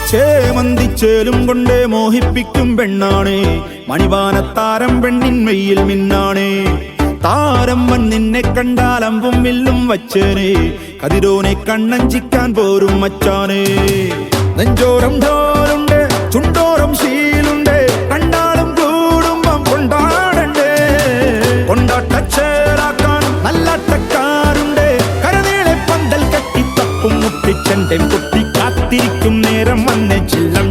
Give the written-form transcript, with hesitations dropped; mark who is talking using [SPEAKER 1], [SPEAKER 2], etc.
[SPEAKER 1] ചേമന്തിച്ചേലും കൊണ്ടേ മോഹിപ്പിക്കും പെണ്ണാണേ, മണിവാനത്താരം പെണ്ണിൻ മെയ്യിൽ മിന്നാണേ. താരം വൻ നിന്നെ കണ്ടാൽ അമ്പും വില്ലും വച്ചേനെ, കതിരോനെ കണ്ണഞ്ചിക്കാൻ പോരും മച്ചാനേ. നെഞ്ചോരം ധോലുണ്ട്, ചുണ്ടോരം ശീലുണ്ട്, കണ്ടാളും കൂടുമ്പം കൊണ്ടാടണ്ടേ. കൊണ്ടാട്ടച്ചേലാക്കാൻ നല്ലാട്ടക്കാരുണ്ട്, കരനീളെ പന്തൽ കെട്ടി തപ്പും മുട്ടിച്ചെണ്ടൻ കുട്ടി കാത്തിരിക്കും നേരം വന്ന് ചില്ലം